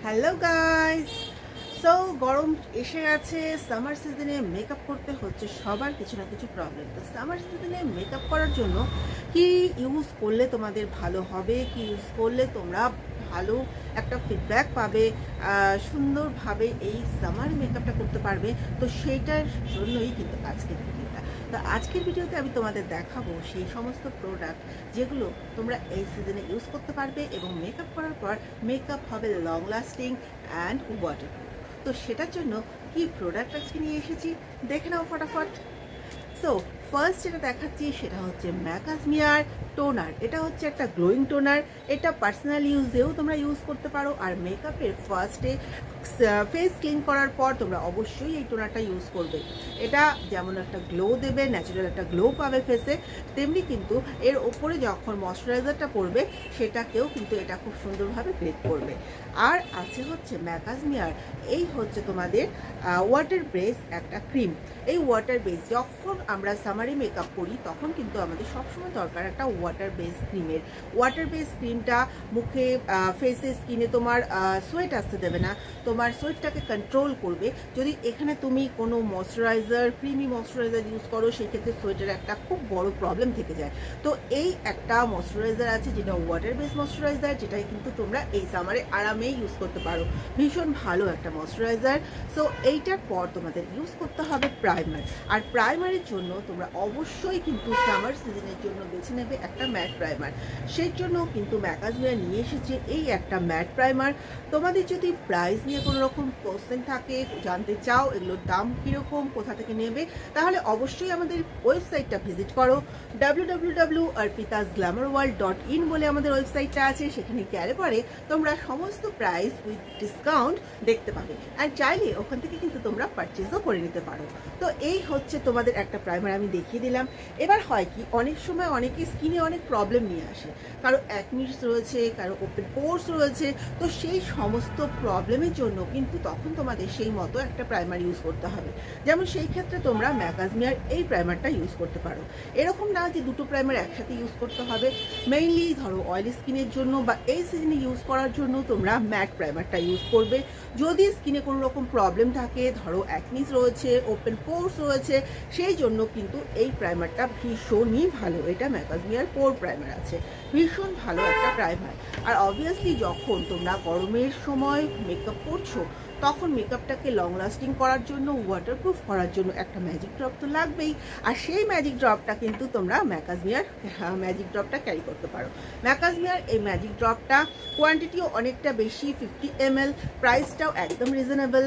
Hello guys, so গরম এসে গেছে। সামার সিজনে মেকআপ করতে হচ্ছে সবার কিছু না কিছু প্রবলেম। তো সামার সিজনে মেকআপ করার জন্য কি ইউজ করলে তোমাদের ভালো হবে, কি ইউজ করলে তোমরা ভালো একটা ফিডব্যাক পাবে, সুন্দরভাবে এই সামার মেকআপটা করতে পারবে, তো সেইটার জন্যই কিন্তু আজকের ভিডিওটা। তো আজকের ভিডিওতে আমি তোমাদের দেখাবো সেই সমস্ত প্রোডাক্ট যেগুলো তোমরা এই সিজনে ইউজ করতে পারবে এবং মেকআপ করার পর মেকআপ হবে লং লাস্টিং অ্যান্ড ওয়াটারপ্রুফ। তো সেটার জন্য কি প্রোডাক্ট আজকে নিয়ে এসেছি দেখে নাও ফটাফট। সো ফার্স্ট যেটা দেখাচ্ছি সেটা হচ্ছে ম্যাকাজমিয়ার টোনার। এটা হচ্ছে একটা গ্লোয়িং টোনার। এটা পার্সোনাল ইউজেও তোমরা ইউজ করতে পারো, আর মেকআপের ফার্স্টে ফেস ক্লিন করার পর তোমরা অবশ্যই এই টোনারটা ইউজ করবে। এটা যেমন একটা গ্লো দেবে, ন্যাচারাল একটা গ্লো পাবে ফেসে, তেমনি কিন্তু এর ওপরে যখন ময়শ্চারাইজারটা পড়বে সেটাকেও কিন্তু এটা খুব সুন্দরভাবে গ্রেড করবে। আর আছে হচ্ছে ম্যাকাজমিয়ার, এই হচ্ছে তোমাদের ওয়াটার বেস একটা ক্রিম। এই ওয়াটার বেস যখন আমরা সামারি মেকআপ করি তখন কিন্তু আমাদের সবসময় দরকার একটা ওয়াটার বেস ক্রিমের। ওয়াটার বেস ক্রিমটা মুখে, ফেসে, স্কিনে তোমার সোয়েট আসতে দেবে না, তোমার সোয়েটটাকে কন্ট্রোল করবে। যদি এখানে তুমি কোনো ময়শ্চারাইজার, ক্রিমি ময়শ্চারাইজার ইউজ করো সেক্ষেত্রে সোয়েটের একটা খুব বড় প্রবলেম থেকে যায়। তো এই একটা ময়শ্চারাইজার আছে যেটা ওয়াটার বেস ময়শ্চারাইজার, যেটাই কিন্তু তোমরা এই সামারে আরামে ইউজ করতে পারো। ভীষণ ভালো একটা ময়শ্চারাইজার। সো এইটার পর তোমাদের ইউজ করতে হবে প্রাইমার। আর প্রাইমারের জন্য তোমরা অবশ্যই কিন্তু সামার সিজনের জন্য বেছে নেবে একটা ম্যাট প্রাইমার। সেই জন্য কিন্তু ম্যাকাজমিয়া নিয়ে এসেছে এই একটা ম্যাট প্রাইমার। তোমাদের যদি প্রাইস নিয়ে কোনো রকম কোশ্চেন থাকে, জানতে চাও এগুলোর দাম কীরকম, কোথা থেকে নেবে, তাহলে অবশ্যই আমাদের ওয়েবসাইটটা ভিজিট করো। www.arpitasglamourworld.in বলে আমাদের ওয়েবসাইটটা আছে। সেখানে গেলে পরে তোমরা সমস্ত প্রাইস উইথ ডিসকাউন্ট দেখতে পাবে, আর চাইলে ওখান থেকে কিন্তু তোমরা পারচেজও করে নিতে পারো। তো এই হচ্ছে তোমাদের একটা প্রাইমার আমি দেখিয়ে দিলাম। এবার হয় কি, অনেক সময় অনেকে স্কিনে অনেক প্রবলেম নিয়ে আসে, কারো অ্যাকনিস রয়েছে, কারো ওপেন পোরস রয়েছে। তো সেই সমস্ত প্রবলেমের জন্য কিন্তু তখন তোমাদের সেই মতো একটা প্রাইমার ইউজ করতে হবে। যেমন সেই ক্ষেত্রে তোমরা ম্যাকাজমিয়ার এই প্রাইমারটা ইউজ করতে পারো। এরকম না যে দুটো প্রাইমার একসাথে ইউজ করতে হবে। মেইনলি ধরো অয়েলি স্কিনের জন্য বা এই সিজনে ইউজ করার জন্য তোমরা ম্যাট প্রাইমারটা ইউজ করবে। যদি স্কিনে কোনো রকম প্রবলেম থাকে, ধরো অ্যাকনিস রয়েছে, ওপেন পোরস রয়েছে, সেই জন্য কিন্তু এই প্রাইমারটা ভীষণই ভালো। এটা ম্যাকাজমিয়ার পোর প্রাইমার আছে, ভীষণ ভালো একটা প্রাইমার। আর অবভিয়াসলি যখন তোমরা গরমের সময় মেকআপ করছো তখন মেকআপটাকে লং লাস্টিং করার জন্য, ওয়াটারপ্রুফ করার জন্য একটা ম্যাজিক ড্রপ তো লাগবেই। আর সেই ম্যাজিক ড্রপটা কিন্তু তোমরা ম্যাকাজমিয়ার ম্যাজিক ড্রপটা ক্যারি করতে পারো। ম্যাকাজমিয়ার এই ম্যাজিক ড্রপটা কোয়ান্টিটিও অনেকটা বেশি, 50 ml, প্রাইসটাও একদম রিজনেবল।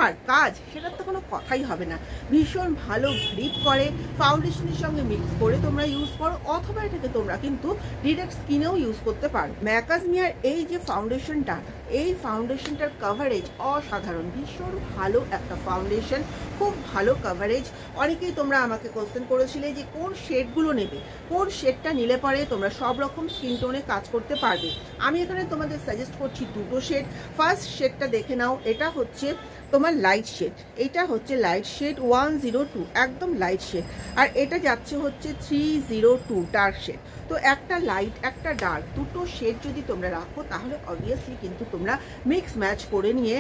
আর কাজ সেটার তো কোনো কথাই হবে না, ভীষণ ভালো গ্রিপ করে। ফাউন্ডেশনের সঙ্গে মিক্স করে তোমরা ইউজ করো, অথবা এটাকে তোমরা কিন্তু ডিরেক্ট স্কিনেও ইউজ করতে পারো। ম্যাকাজমিয়ার এই যে ফাউন্ডেশনটা, এই ফাউন্ডেশনটার কভারেজ অসাধারণ, ভীষণ ভালো একটা ফাউন্ডেশন, খুব ভালো কভারেজ। অনেকেই তোমরা আমাকে কোশ্চেন করেছিলে যে কোন শেডগুলো নেবে, কোন শেডটা নিলে পরে তোমরা সব রকম স্কিন টোনে কাজ করতে পারবে। আমি এখানে তোমাদের সাজেস্ট করছি দুটো শেড। ফার্স্ট শেডটা দেখে নাও, এটা হচ্ছে তোমার লাইট শেড, এটা হচ্ছে লাইট শেড 102, একদম লাইট শেড। আর এটা যাচ্ছে হচ্ছে 302 ডার্ক শেড। তো একটা লাইট একটা ডার্ক, দুটো শেড যদি তোমরা রাখো তাহলে অবভিয়াসলি কিন্তু তোমরা মিক্স ম্যাচ করে নিয়ে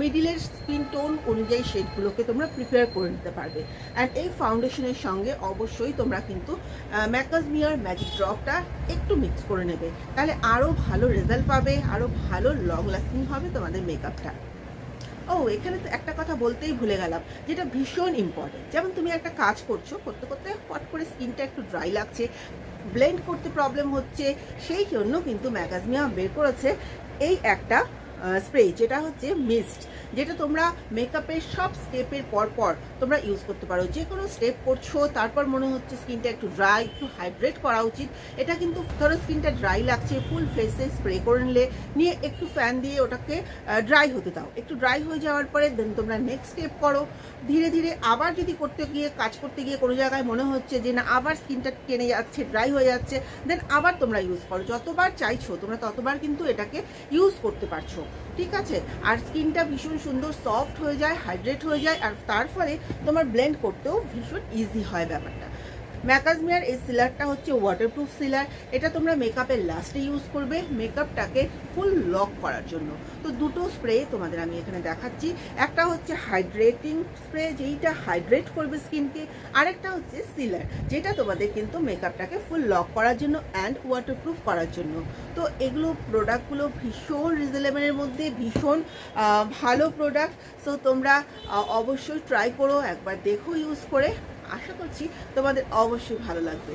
মিডিলের স্কিন টোন অনুযায়ী শেডগুলোকে তোমরা প্রিপেয়ার করে নিতে পারবে। অ্যান্ড এই ফাউন্ডেশনের সঙ্গে অবশ্যই তোমরা কিন্তু ম্যাকাজমিয়ার ম্যাজিক ড্রপটা একটু মিক্স করে নেবে, তাহলে আরও ভালো রেজাল্ট পাবে, আরও ভালো লং লাস্টিং হবে তোমাদের মেকআপটা। ও এখানে তো একটা কথা বলতেই ভুলে গেলাম, যেটা ভীষণ ইম্পর্টেন্ট। যেমন তুমি একটা কাজ করছো, করতে করতে হট করে স্কিনটা একটু ড্রাই লাগছে, ব্লেন্ড করতে প্রবলেম হচ্ছে, সেই জন্য কিন্তু ম্যাকাজমিয়া বের করেছে এই একটা স্প্রে, যেটা হচ্ছে মিস্ট, যেটা তোমরা মেকআপের সব স্টেপের পর পর তোমরা ইউজ করতে পারো। যে কোনো স্টেপ করছো তারপর মনে হচ্ছে স্কিনটা একটু ড্রাই, একটু হাইড্রেট করা উচিত। এটা কিন্তু ধরো স্কিনটা ড্রাই লাগছে, ফুল ফেসে স্প্রে করে নিয়ে একটু ফ্যান দিয়ে ওটাকে ড্রাই হতে দাও। একটু ড্রাই হয়ে যাওয়ার পরে দেন তোমরা নেক্সট স্টেপ করো। ধীরে ধীরে আবার যদি করতে গিয়ে, কাজ করতে গিয়ে কোনো জায়গায় মনে হচ্ছে যে না আবার স্কিনটা টেনে যাচ্ছে, ড্রাই হয়ে যাচ্ছে, দেন আবার তোমরা ইউজ করো। যতবার চাইছো তোমরা ততবার কিন্তু এটাকে ইউজ করতে পারছো, ঠিক আছে। আর স্কিনটা ভীষণ সুন্দর সফট হয়ে যায়, হাইড্রেট হয়ে যায়, আর তার ফলে তোমার ব্লেন্ড করতেও ভীষণ ইজি হয় ব্যাপারটা। ম্যাকাজমিয়ার এই সিলারটা হচ্ছে ওয়াটারপ্রুফ সিলার। এটা তোমরা মেকআপের লাস্টে ইউজ করবে মেকআপটাকে ফুল লক করার জন্য। তো দুটো স্প্রে তোমাদের আমি এখানে দেখাচ্ছি। একটা হচ্ছে হাইড্রেটিং স্প্রে, যেইটা হাইড্রেট করবে স্কিনকে, আরেকটা হচ্ছে সিলার, যেটা তোমাদের কিন্তু মেকআপটাকে ফুল লক করার জন্য অ্যান্ড ওয়াটারপ্রুফ করার জন্য। তো এগুলো প্রোডাক্টগুলো ভীষণ রিজনেবলের মধ্যে, ভীষণ ভালো প্রোডাক্ট। সো তোমরা অবশ্যই ট্রাই করো, একবার দেখো ইউজ করে, আশা করছি তোমাদের অবশ্যই ভালো লাগবে।